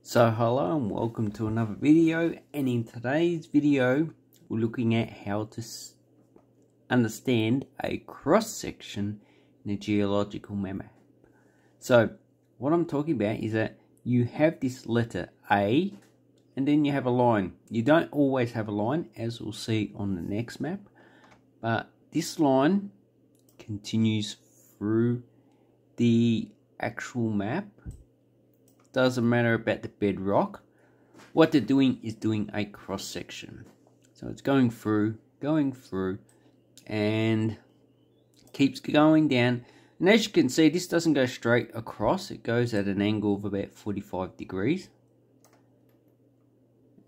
So hello and welcome to another video, and in today's video we're looking at how to understand a cross section in a geological map. So what I'm talking about is that you have this letter A and then you have a line. You don't always have a line, as we'll see on the next map, but this line continues through the actual map. Doesn't matter about the bedrock. What they're doing is doing a cross section. So it's going through, and keeps going down. And as you can see, this doesn't go straight across. It goes at an angle of about 45 degrees.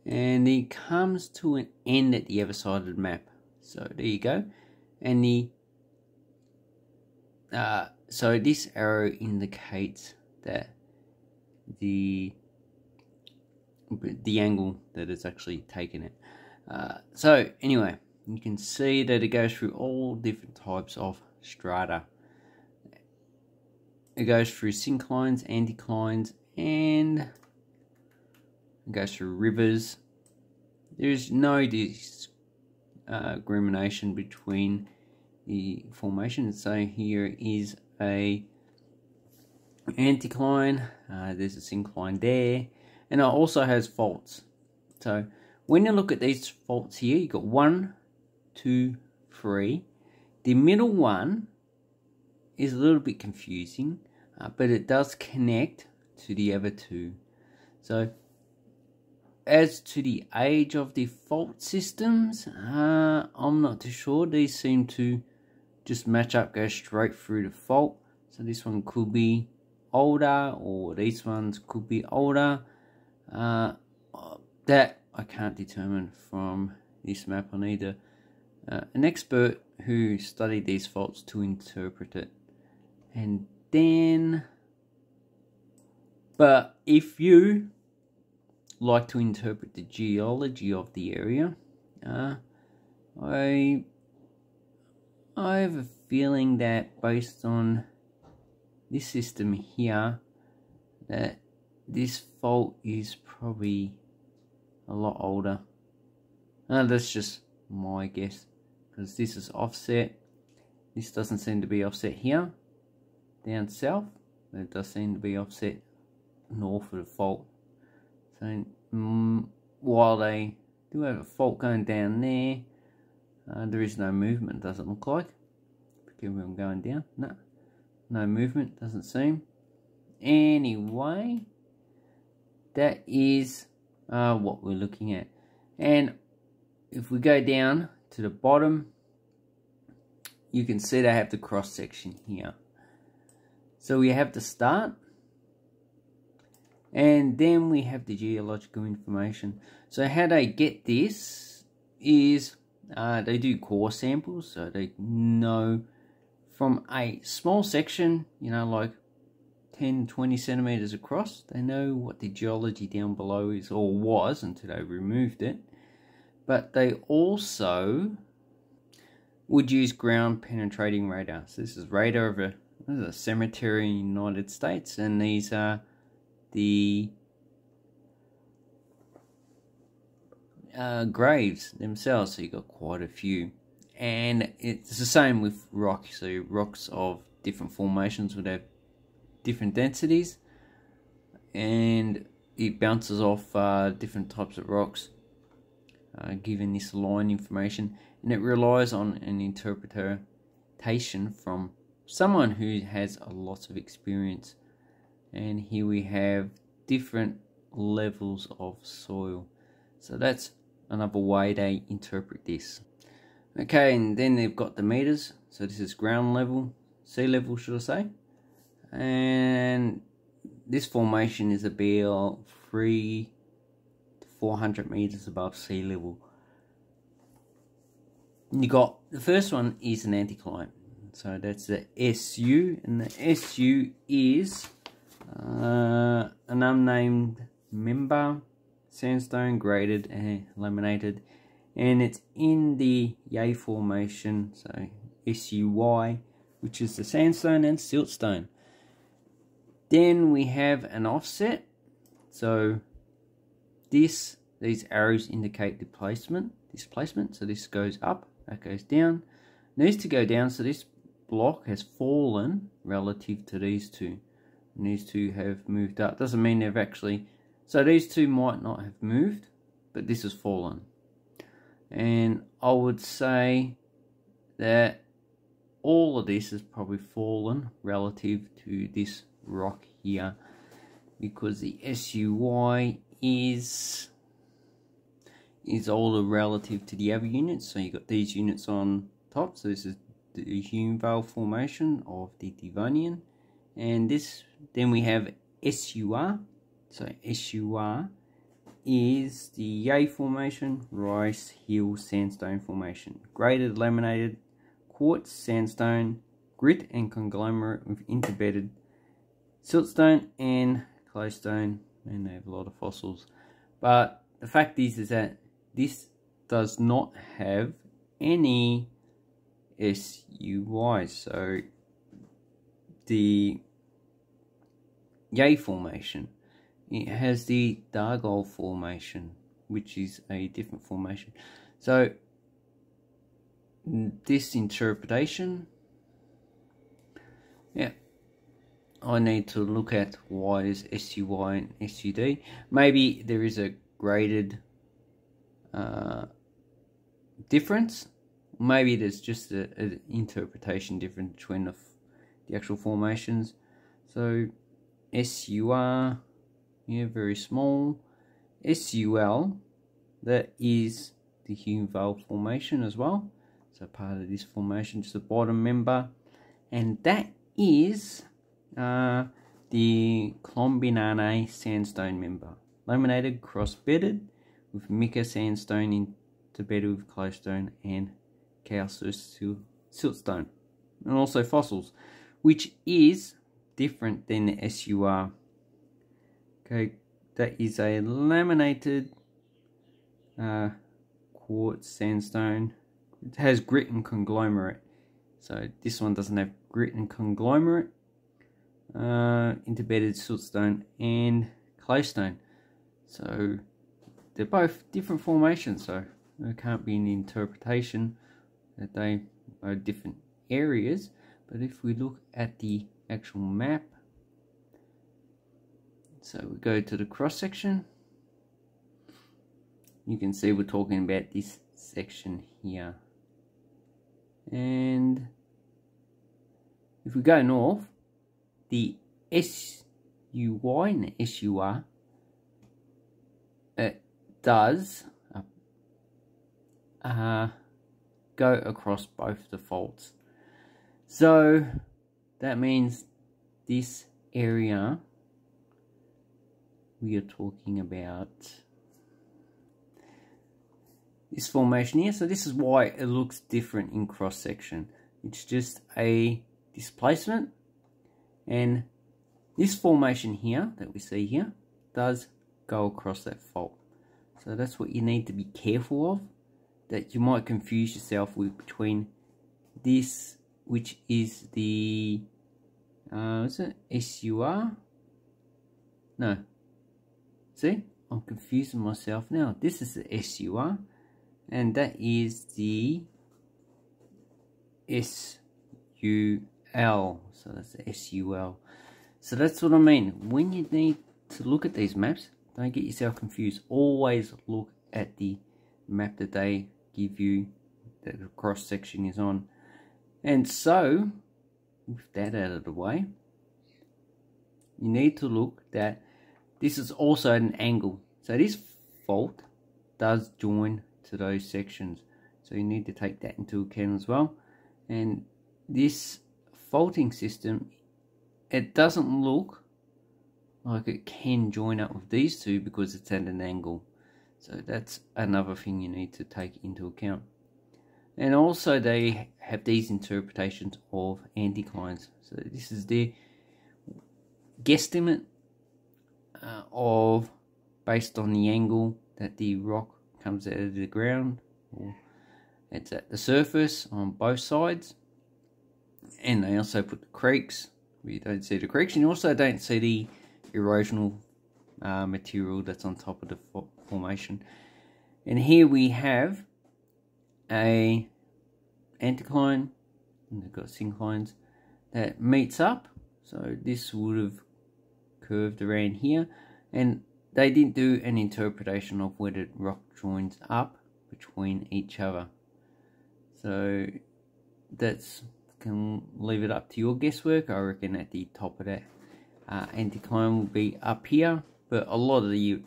And it comes to an end at the other side of the map. So there you go. And so this arrow indicates that the angle that it's actually taken it. So anyway, you can see that it goes through all different types of strata. It goes through synclines, anticlines, and it goes through rivers. There's no discrimination between the formation. So here is a anticline, there's a syncline there, and it also has faults. So when you look at these faults here, you've got 1, 2, 3. The middle one is a little bit confusing, but it does connect to the other two. So as to the age of the fault systems, I'm not too sure. These seem to just match up, go straight through the fault. So this one could be older, or these ones could be older. That I can't determine from this map. I need an expert who studied these faults to interpret it. And then, but if you like to interpret the geology of the area, I have a feeling that based on this system here, that this fault is probably a lot older. That's just my guess, because this is offset. This doesn't seem to be offset here down south. It does seem to be offset north of the fault. So while they do have a fault going down there, there is no movement, doesn't look like. Because I'm going down, no movement, doesn't seem. Anyway, that is what we're looking at. And if we go down to the bottom, you can see they have the cross section here. So we have the start, and then we have the geological information. So how they get this is they do core samples, so they know from a small section, like 10-20 centimeters across, they know what the geology down below is, or was until they removed it. But they also would use ground penetrating radar. So this is radar of a cemetery in the United States, and these are the graves themselves. So you've got quite a few. And it's the same with rock. So rocks of different formations would have different densities, and it bounces off different types of rocks, given this line information, and it relies on an interpretation from someone who has a lot of experience. And here we have different levels of soil. So that's another way they interpret this. Okay, and then they've got the meters. So this is ground level, sea level should I say. And this formation is about 300 to 400 meters above sea level. You got the first one is an anticline. So that's the SU, and the SU is an unnamed member sandstone, graded and laminated. And it's in the Yay formation, so SUY, which is the sandstone and siltstone. Then we have an offset, so these arrows indicate displacement. So this goes up, that goes down. It needs to go down, so this block has fallen relative to these two. And these two have moved up. Doesn't mean they've actually... So these two might not have moved, but this has fallen. And I would say that all of this has probably fallen relative to this rock here, because the SUY is older relative to the other units. So you've got these units on top. So this is the Hume Formation of the Devonian. And this, then we have SUR. So SUR is the Yea Formation, Rice Hill Sandstone Formation. Graded laminated quartz sandstone, grit and conglomerate with interbedded siltstone and claystone, and they have a lot of fossils. But the fact is that this does not have any SUYs. So the Yea Formation, it has the Dargol Formation, which is a different formation. So this interpretation, yeah, I need to look at why is SUY and SUD. Maybe there is a graded difference. Maybe there's just an interpretation difference between the actual formations. So SUR, yeah, very small. SUL, that is the Hume Formation as well. So part of this formation, just the bottom member. And that is the Clombinane Sandstone member. Laminated, cross-bedded with mica sandstone interbedded with claystone and calcareous siltstone. And also fossils, which is different than the SUR. Okay, that is a laminated quartz sandstone. It has grit and conglomerate. So this one doesn't have grit and conglomerate. Interbedded siltstone and claystone. So they're both different formations, so there can't be an interpretation that they are different areas. But if we look at the actual map, so we go to the cross section, you can see we're talking about this section here. And if we go north, the SUY and the SUR, it does go across both the faults. So that means this area we are talking about this formation here. So this is why it looks different in cross section. It's just a displacement, and this formation here that we see here does go across that fault. So that's what you need to be careful of, that you might confuse yourself with between this, which is the is it SUR? No, see, I'm confusing myself now. This is the SUR, and that is the SUL. So that's the SUL. So that's what I mean. When you need to look at these maps, don't get yourself confused. Always look at the map that they give you, that the cross section is on. And so, with that out of the way, you need to look that this is also an angle. So this fault does join to those sections. So you need to take that into account as well. And this faulting system, it doesn't look like it can join up with these two because it's at an angle. So that's another thing you need to take into account. And also they have these interpretations of anticlines. So this is their guesstimate of, based on the angle that the rock comes out of the ground, or it's at the surface on both sides. And they also put the creeks. You don't see the creeks, and you also don't see the erosional material that's on top of the formation. And here we have a Anticline, and they've got synclines that meets up. So this would have curved around here, and they didn't do an interpretation of where the rock joins up between each other. So that's, can leave it up to your guesswork. I reckon at the top of that anticline will be up here, but a lot of the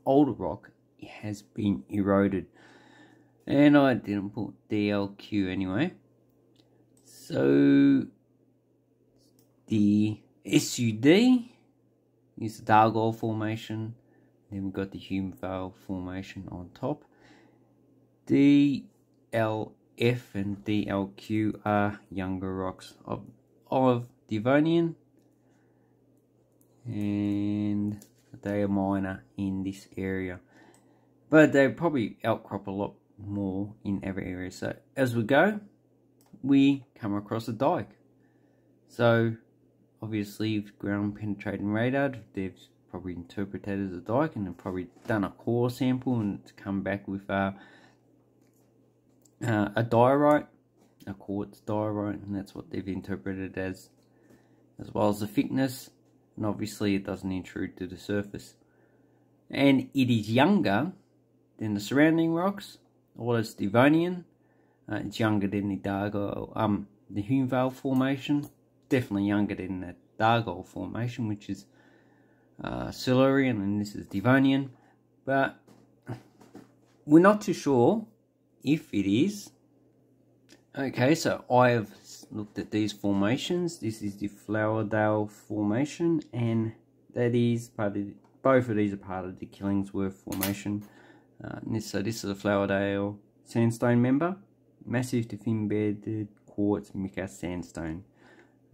older rock has been eroded, and I didn't put DLQ anyway. So the SUD is the Dargol Formation, then we've got the Hume Vale Formation on top. DLF and DLQ are younger rocks of Devonian, and they are minor in this area, but they probably outcrop a lot more in every area. So as we go, we come across a dike. So obviously ground penetrating radar, they've probably interpreted it as a dike, and they've probably done a core sample and it's come back with a diorite, a quartz diorite, and that's what they've interpreted as well as the thickness, and obviously it doesn't intrude to the surface. And it is younger than the surrounding rocks, or it's Devonian. It's younger than the Dargol, the Hume Vale Formation, definitely younger than the Dargol Formation, which is Silurian, and this is Devonian, but we're not too sure if it is. Okay, so I have looked at these formations. This is the Flowerdale Formation, and that is part of, both of these are part of the Killingsworth Formation. So this is a Flowerdale Sandstone member, massive to thin bedded quartz mica sandstone.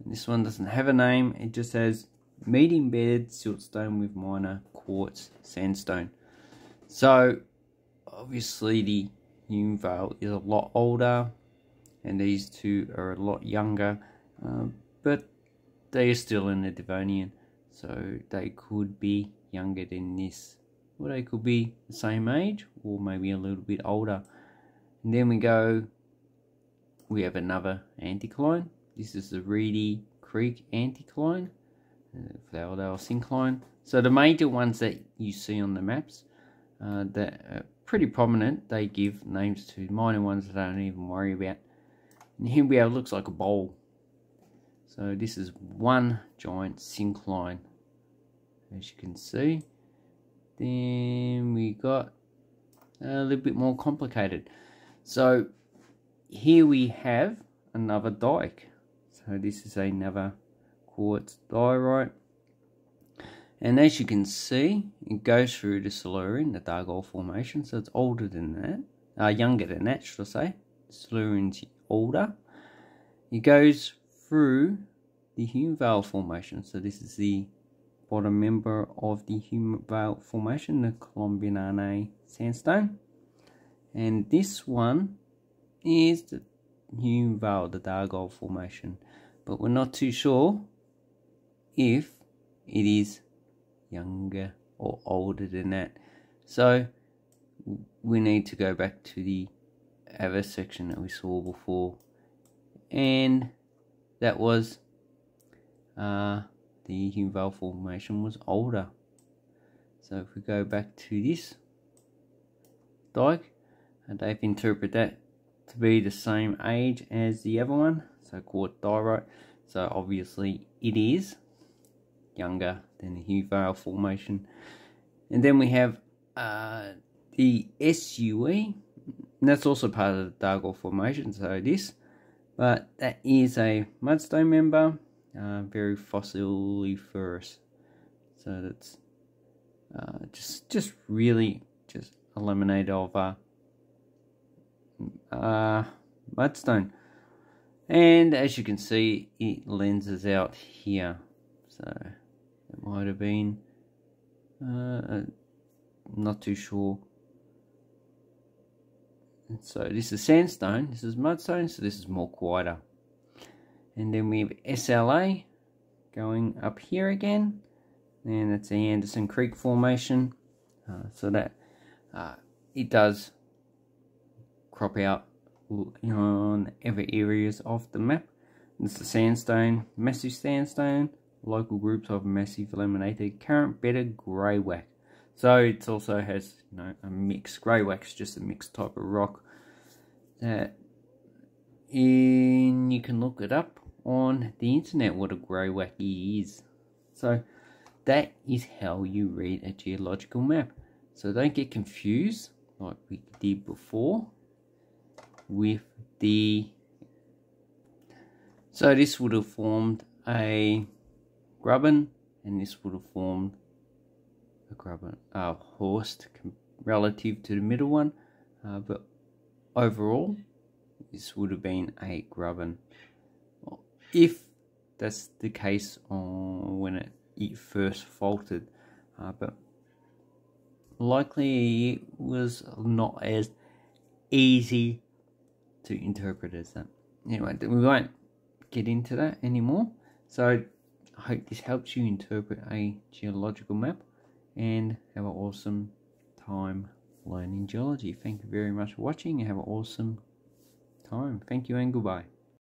And this one doesn't have a name, it just has medium bedded siltstone with minor quartz sandstone. So obviously the Hume Vale is a lot older, and these two are a lot younger, but they are still in the Devonian, so they could be younger than this, or they could be the same age, or maybe a little bit older. And then we have another anticline. This is the Reedy Creek anticline, Flowerdale Syncline. So the major ones that you see on the maps that are pretty prominent, they give names to. Minor ones that I don't even worry about. And here we have, looks like a bowl. So this is one giant syncline, as you can see. Then we got a little bit more complicated. So here we have another dike. So this is another quartz diorite, and as you can see, it goes through the Silurian, the Dargol Formation. So it's older than that, younger than that, should I say. Silurian's older. It goes through the Hume Vale Formation. So this is the bottom member of the Hume Vale Formation, the Colombianane Sandstone. And this one is the Hume Vale, the Dargol Formation. But we're not too sure if it is younger or older than that. So we need to go back to the other section that we saw before, and that was the Hume Vale Formation was older. So if we go back to this dike, and they've interpreted that to be the same age as the other one, so quartz diorite. So obviously it is younger than the Hume Vale Formation. And then we have the SUE, and that's also part of the Dargol Formation, so this, but that is a mudstone member, very fossiliferous. So that's just really just a lemonade of mudstone. And as you can see, it lenses out here, so it might have been not too sure. So this is sandstone, this is mudstone, so this is more quieter. And then we have SLA going up here again, and that's the Anderson Creek Formation. So that it does crop out on every areas of the map. It's the sandstone, massive sandstone, local groups of massive laminated current bedded greywacke. So it also has, you know, a mix. Greywacke's just a mixed type of rock. That you can look it up on the internet what a greywacke is. So that is how you read a geological map. So don't get confused like we did before with the... So this would have formed a grubbin, and this would have formed a grubbin, horst relative to the middle one, but overall this would have been a grubbin, if that's the case when it first faulted, but likely it was not as easy to interpret as that. Anyway, we won't get into that anymore. So I hope this helps you interpret a geological map and have an awesome time learning geology. Thank you very much for watching and have an awesome time. Thank you and goodbye.